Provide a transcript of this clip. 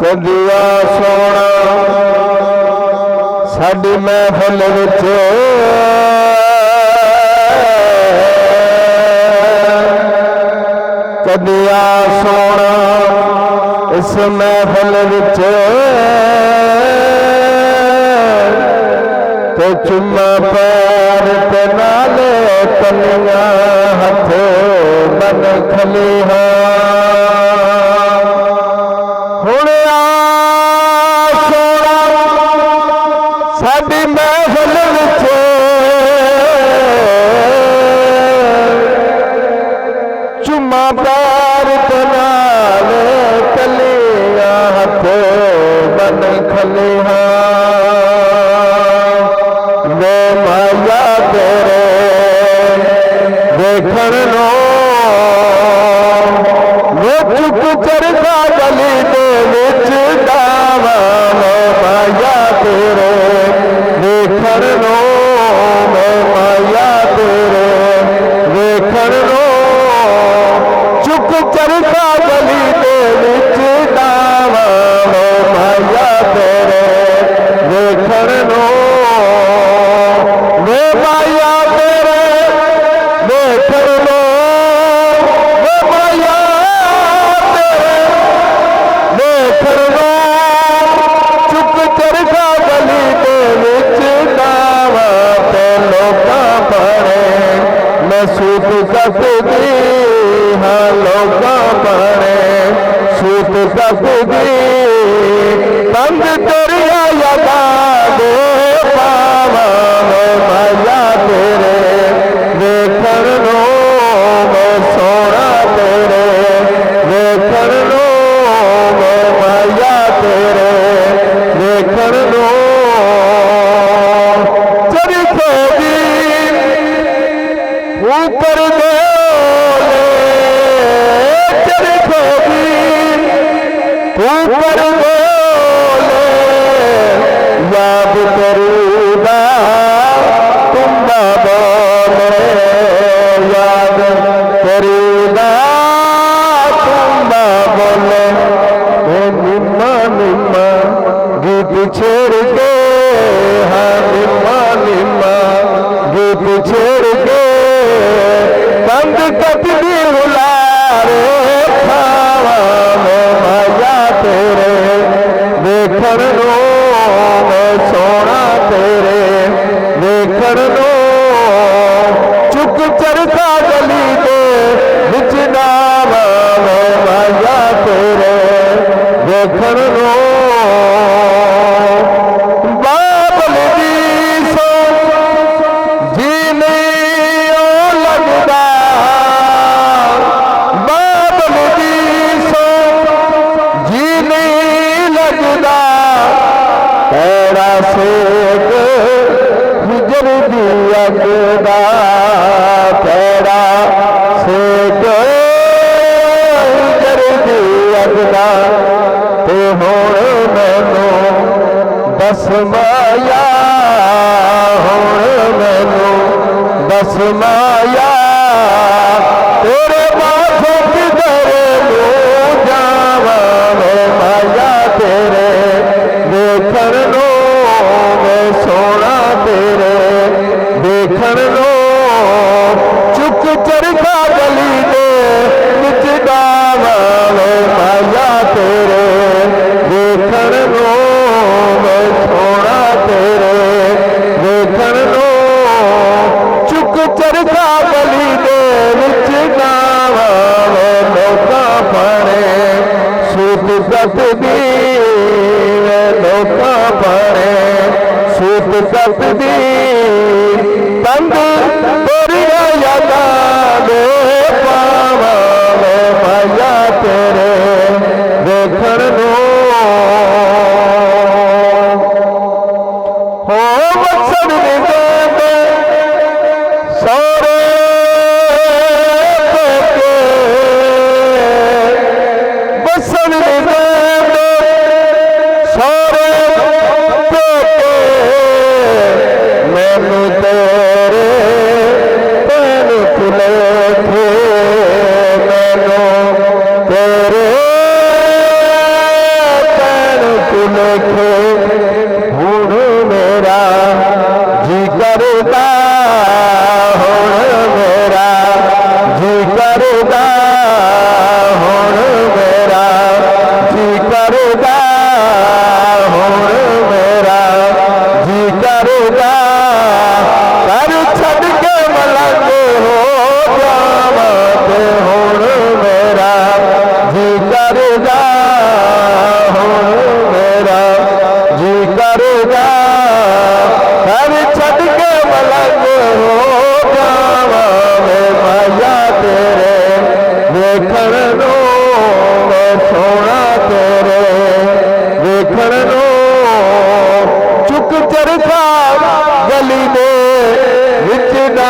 कदिया सोना साडी महफिल विच कदिया सोना इस महफिल विच ते चुम्मा पैर ते नाले कलियां हथ बन खलिया हुण आ सोना साडी महफिल विच चुम्मा पैर ते नाले कलियां हथ बन खलिया वे माया तेरे देखण नो वे चुक चरखा गली दे विच डावा वे माया तेरे देखण नो वे माया तेरे देखण नो चुक चरखा गली दे विच डावा वे माया तेरे देखण नो वे माया तेरे देखण नो वे माया तेरे देखण नो चुक चरखा गली दे विच डावा ते लोकां पड़े मैं सूत सकदी हाँ लोकां पड़े सूत सकदी तंग तेरिया यादा दे पावा मैं माया तेरे देखण नो मैं सोना तेरे देखण नो मैं माया तेरे देखण नो चरखे दी ऊपर डोले चरखे दी ऊपर डोले याद करूँगा तुम्बा बोले याद करूँगा तुम्बा बोले निम्मा निम्मा गीत छेड़ के हाँ निम्मा निम्मा गीत छेड़ के कंद कटदी हुलारे खावा मैं माया तेरे देखण नो मैं सोना तेरे देखण नो चुक चरखा गली दे विच डावा मैं माया तेरे देखण नो बाबल दी सो जी नहीं ओ लगदा बाबल दी सो जी नहीं लगदा तेरा सेक हिजर दी अगदा तेरा सेक हिजर दी अगदा ते हुण मैनू दस माया हुण मैनू दस माया तेरे माथे किधर नू जावा मैं माया तेरे देखण नो मैं सोना तेरे देखण नो चुक चरखा गली दे विच डावा मैं माया तेरे देखण नो मैं सोना तेरे देखण नो चुक चरखा गली दे विच डावा मैं लोकां पड़े सूत सकदी मैं लोकां पड़े सूत सकदी तंग तेरिया यादा दे पावा मैं माया तेरे देखण नो हो वसण दे सौरे पेके वसण दे सौरे पेके मैनू तेरे पैन खुले थे ਚਰਖਾ ਗਲੀ ਦੇ ਵਿੱਚ ਨਾ